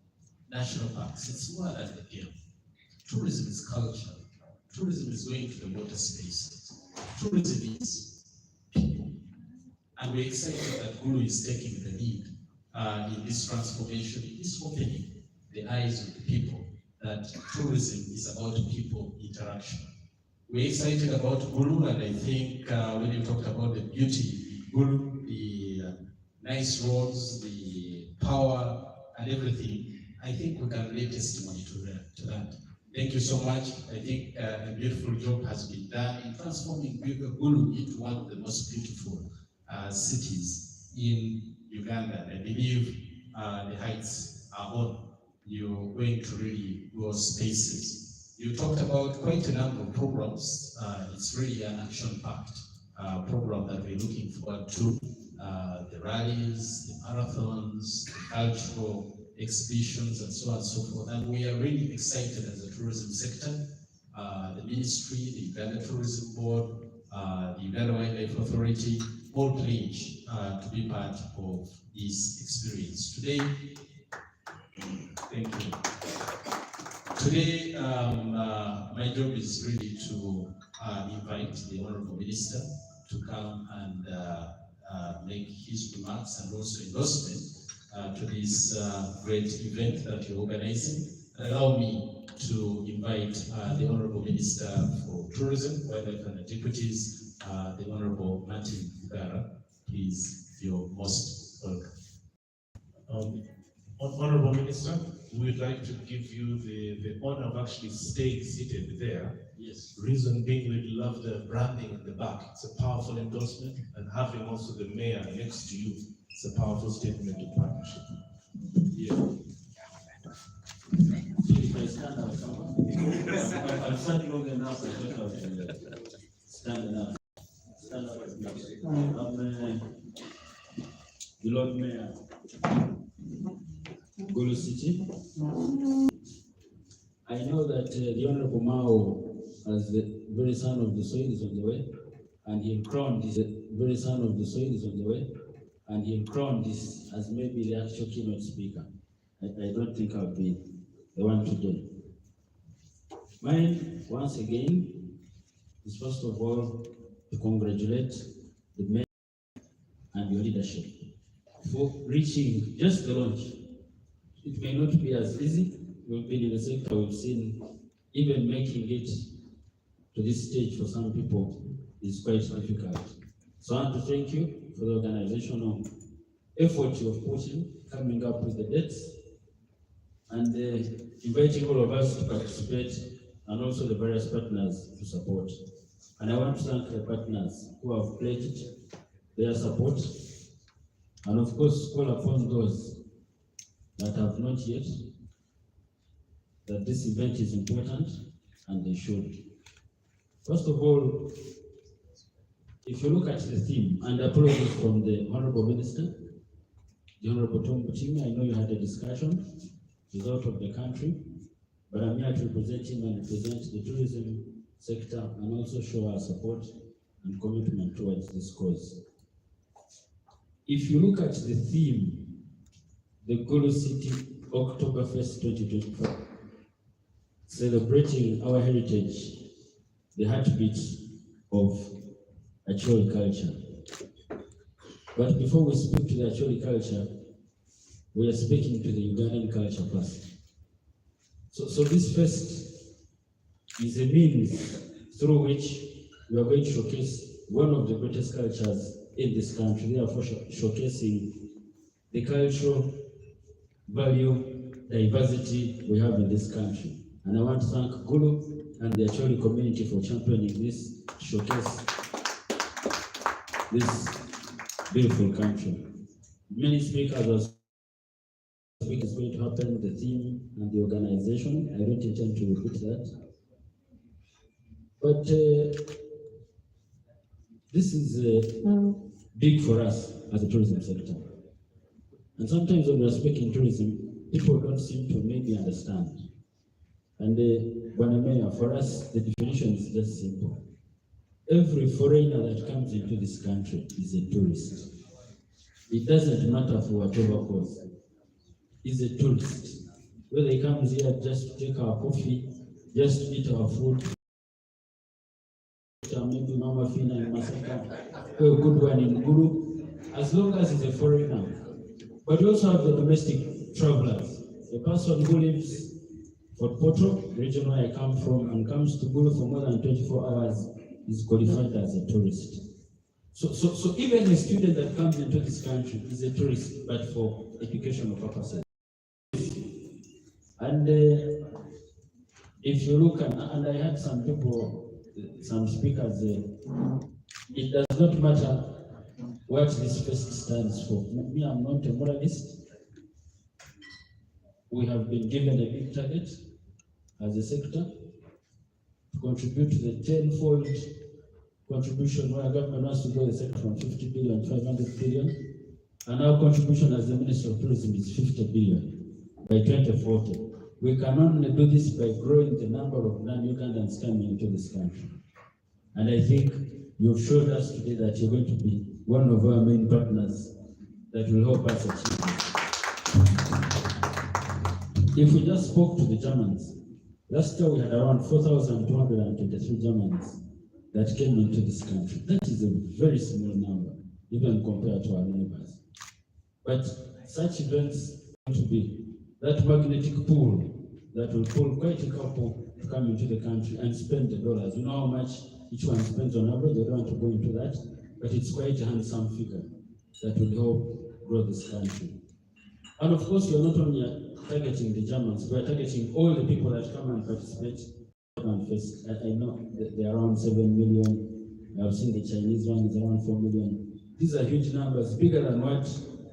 national parks. It's more than the game. Tourism is culture. Tourism is going to the water spaces. Tourism is people. And we're excited that Gulu is taking the lead in this transformation, in this opening the eyes of the people, that tourism is about people interaction. We're excited about Gulu, and I think when you talked about the beauty in Gulu, the nice roads, the power and everything, I think we can lay testimony to that. Thank you so much. I think a beautiful job has been done in transforming Gulu into one of the most beautiful cities in Uganda. I believe the heights are on. You're going to really go spaces. You talked about quite a number of programs. It's really an action-packed program that we're looking forward to. The rallies, the marathons, the cultural exhibitions, and so on and so forth. And we are really excited as a tourism sector, the ministry, the Uganda Tourism Board, the Uganda Wildlife Authority, all pledge to be part of this experience. Today, thank you. Today, my job is really to invite the Honorable Minister to come and make his remarks and also endorsement to this great event that you're organizing. Allow me to invite the Honorable Minister for Tourism, Wildlife and Antiquities, the Honorable Martin Ugara. Please, you're most welcome. Honorable Minister, we would like to give you the honor of actually staying seated there. Yes. Reason being, we'd love the branding at the back. It's a powerful endorsement, and having also the mayor next to you, it's a powerful statement of partnership. Yeah. If I stand up, I've sat long enough, I thought I would stand enough. Stand up. The Lord Mayor, Gulu City. I know that the Honorable Mao, as the very son of the soil, is on the way, and he'll crown this very son of the soil is on the way, and he'll crown this as maybe the actual keynote speaker. I don't think I'll be the one to do. Mine, once again, is first of all to congratulate the mayor and your leadership for reaching just the launch. It may not be as easy. We've been in the sector, we've seen even making it to this stage for some people is quite difficult. So I want to thank you for the organizational effort you have put in, coming up with the dates, and inviting all of us to participate, and also the various partners to support. And I want to thank the partners who have pledged their support, and of course call upon those that have not yet, that this event is important and they should. First of all, if you look at the theme, and apologies from the Honorable Minister, the Honorable Tom Butimi, I know you had a discussion, he's out of the country, but I'm here to represent him and represent the tourism sector and also show our support and commitment towards this cause. If you look at the theme, the Gulu City Oktoberfest 2024, celebrating our heritage, the heartbeat of Acholi culture. But before we speak to the Acholi culture, we are speaking to the Ugandan culture first. So this fest is a means through which we are going to showcase one of the greatest cultures in this country, therefore showcasing the cultural value, diversity we have in this country. And I want to thank Gulu and the Acholi community for championing this showcase, this beautiful country. Many speakers are speaking is going to happen, the theme and the organization. I don't intend to repeat that. But this is big for us as a tourism sector. And sometimes when we're speaking tourism, people don't seem to maybe understand. And Mayor, for us, the definition is just simple. Every foreigner that comes into this country is a tourist. It doesn't matter for whatever cause. He's a tourist. Whether he comes here just to take our coffee, just to eat our food, maybe Mama Fina in Masaka, a good one in Gulu, as long as he's a foreigner. But we also have the domestic travelers. A person who lives Fort Portal, region where I come from, and comes to Gulu for more than 24 hours is qualified as a tourist. So even a student that comes into this country is a tourist, but for educational purposes. And if you look, and I had some people, some speakers, it does not matter what this fest stands for. Me, I'm not a moralist. We have been given a big target as a sector to contribute to the tenfold contribution where government wants to grow the sector from 50 billion to 500 billion. And our contribution as the Minister of Tourism is 50 billion by 2040. We can only do this by growing the number of non-Ugandans coming into this country. And I think you've showed us today that you're going to be one of our main partners that will help us achieve this. If we just spoke to the Germans, last year we had around 4,223 Germans that came into this country. That is a very small number, even compared to our neighbors. But such events are going to be that magnetic pull that will pull quite a couple to come into the country and spend the dollars. You know how much each one spends on average? I don't want to go into that, but it's quite a handsome figure that will help grow this country. And of course, we're not only targeting the Germans, we're targeting all the people that come and participate. I know they're around 7 million. I've seen the Chinese one is around 4 million. These are huge numbers, bigger than what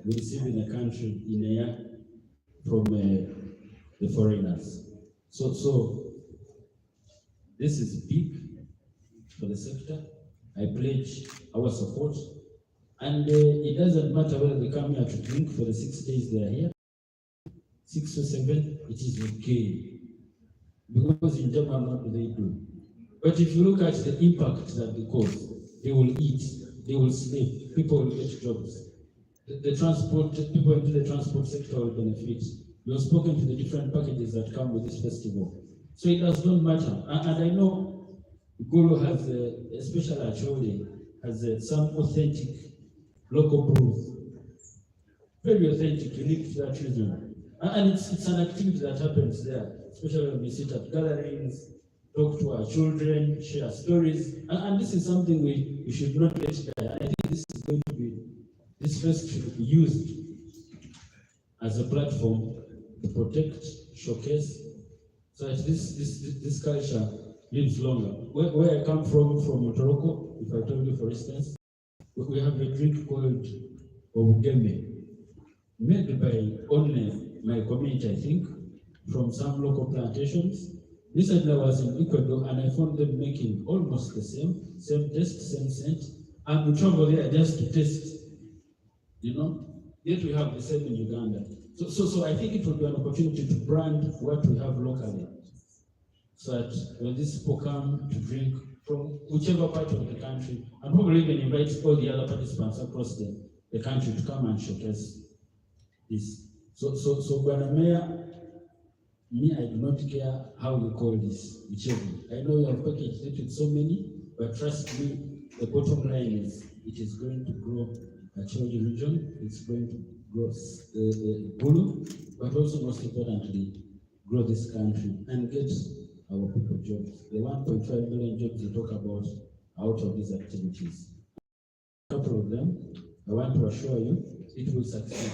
we receive in a country in a year from the foreigners. So this is big for the sector. I pledge our support. And it doesn't matter whether they come here to drink for the 6 days they are here, 6 to 7, it is okay. Because in Germany, what do they do? But if you look at the impact that they cause, they will eat, they will sleep, people will get jobs. The transport, people into the transport sector will benefit. You have spoken to the different packages that come with this festival. So it does not matter. And I know Gulu has, especially Acholi, has some authentic local brews. Very authentic, unique to that region. And it's an activity that happens there, especially when we sit at gatherings, talk to our children, share stories. And this is something we should not let die. I think this is going to be, this fest should be used as a platform to protect, showcase, so that this culture lives longer. Where I come from Motoroko, if I told you, for instance, we have a drink called Obugeme, made by only my community, I think, from some local plantations. Recently I was in Ecuador and I found them making almost the same taste, same scent, and we travel there just to taste, yet we have the same in Uganda. So I think it will be an opportunity to brand what we have locally, so that when these people come to drink from whichever part of the country, and probably even invite all the other participants across the country to come and showcase this. So Bwana Mayor, me, I do not care how you call this, whichever. I know you have packaged it with so many, but trust me, the bottom line is it is going to grow the Acholi region, it's going to grow Gulu, but also most importantly, grow this country and get our people jobs. The 1.5 million jobs you talk about out of these activities. A couple of them, I want to assure you, it will succeed.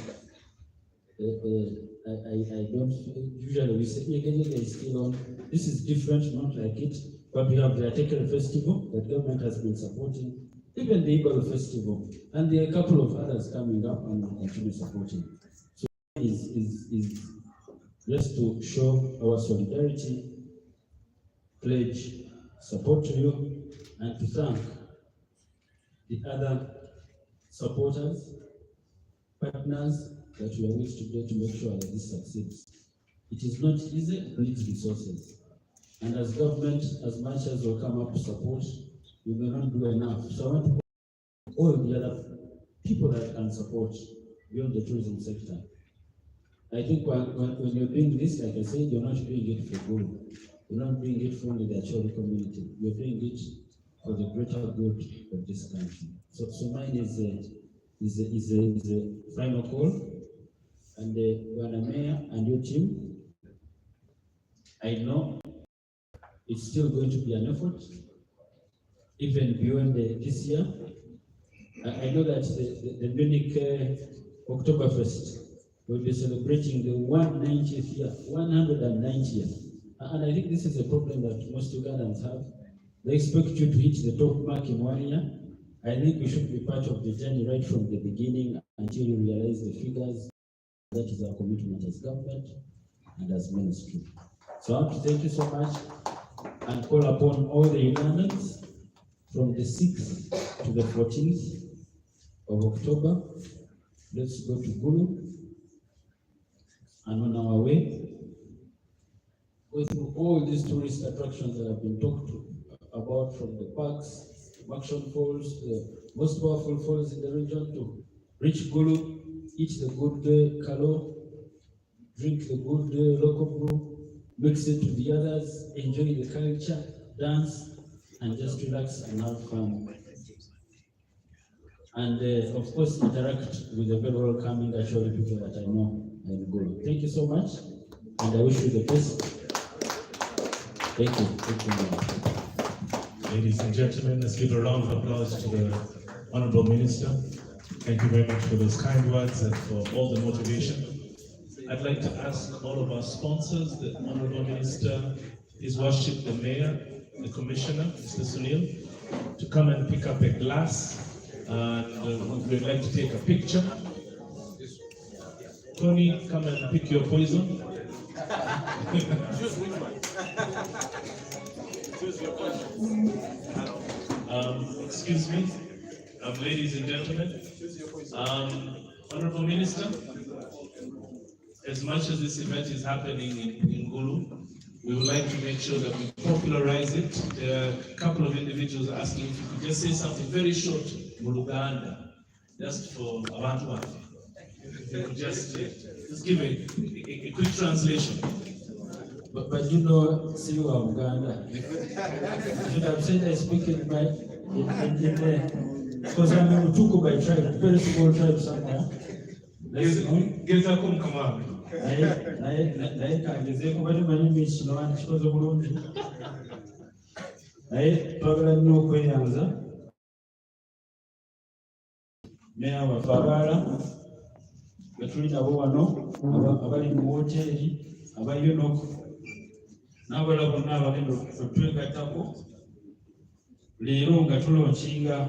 I don't, usually we say, is still on. This is different, not like it, but we have the Atekere Festival that government has been supporting, even the Igalo Festival, and there are a couple of others coming up and will continue supporting. So is just to show our solidarity, pledge support to you, and to thank the other supporters, partners that we are with today to make sure that this succeeds. It is not easy, it needs resources. And as government, as much as will come up to support, we may not do enough. So I want to all the other people that can support beyond the tourism sector. I think when you're doing this, like I said, you're not doing it for Gulu. You're not doing it for only the Acholi community. You're doing it for the greater good of this country. So mine is a final call. And Bwana Mayor and your team, I know it's still going to be an effort, even beyond this year. I know that the Munich Oktoberfest, we'll be celebrating the 190th year, 190th. And I think this is a problem that most Ugandans have. They expect you to hit the top mark in 1 year. I think we should be part of the journey right from the beginning until we realize the figures. That is our commitment as government and as ministry. So I want to thank you so much and call upon all the Ugandans from the 6th to the 14th of October. Let's go to Gulu, and on our way, go through all these tourist attractions that have been talked about, from the parks, Action Falls, the most powerful falls in the region, to reach Gulu, eat the good kalo, drink the good local brew, mix it with the others, enjoy the culture, dance, and just relax and have fun. And of course, interact with the very welcoming actually people that I know in Gulu. Thank you so much, and I wish you the best. Thank you. Thank you. Ladies and gentlemen, let's give a round of applause to the Honorable Minister. Thank you very much for those kind words and for all the motivation. I'd like to ask all of our sponsors, the Honorable Minister, His Worship the Mayor, the Commissioner, Mr. Sunil, to come and pick up a glass, and we'd like to take a picture. Tony, come and pick your poison. Choose which one? Choose your question. Excuse me, ladies and gentlemen, Honorable Minister, as much as this event is happening in Gulu, we would like to make sure that we popularize it. There are a couple of individuals asking if you could just say something very short, Muluganda, just for Abantu. If you could just give a quick translation. But you know, see you are Uganda. You should have said I speak in because I'm in Utuku by tribe, very small tribe somewhere. Get a come on. Naye kagezeko bali manyi kino kikoze bulungi naye twagala nnyo okweyanza meya waffe abaala be tuli nabo wano abali mu woteeri aba UNOC n'abalala bonna abagenda otwegattako leero nga tulonkinga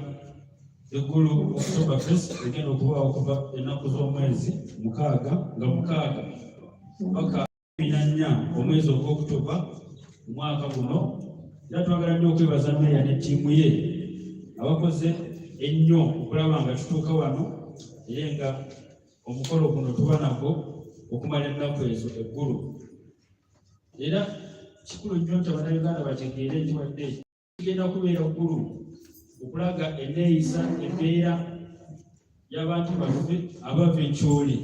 Gulu Oktoberfest egenda okubaawo okuva ennaku z'omwezi 6 paka 4 omwezi ogw'Oktoba omwaka guno. Era twagala nnyo okwebaza meya ne ttiimu ye abakoze ennyo okulaba nga tutuuka wano, era nga omukolo guno tuba nagwo okumala ennaku ezo eggulu. Era kikulu nnyo nti Abannayuganda bategeere nti wadde kigenda kubeera Gulu okulaga enneeyisa embeera y'abantu baffe abava ekyoli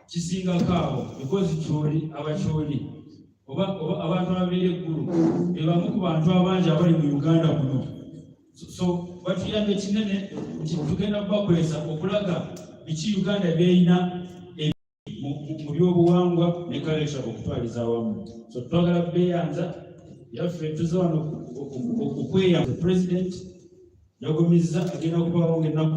kisingako awo, because kyoli abakyoli oba abantu ababeera eggulu be bamu ku bantu abangi abali mu Uganda muno. So batuyambe kinene nti tugenda kubakozesa okulaga biki Uganda byeyina mu byobuwangwa ne kalekya okutwaliza awamu. So twagala beeyanza yaffe tuze wano okweyanza. President yagumizza agenda okubaawo ng'ennaku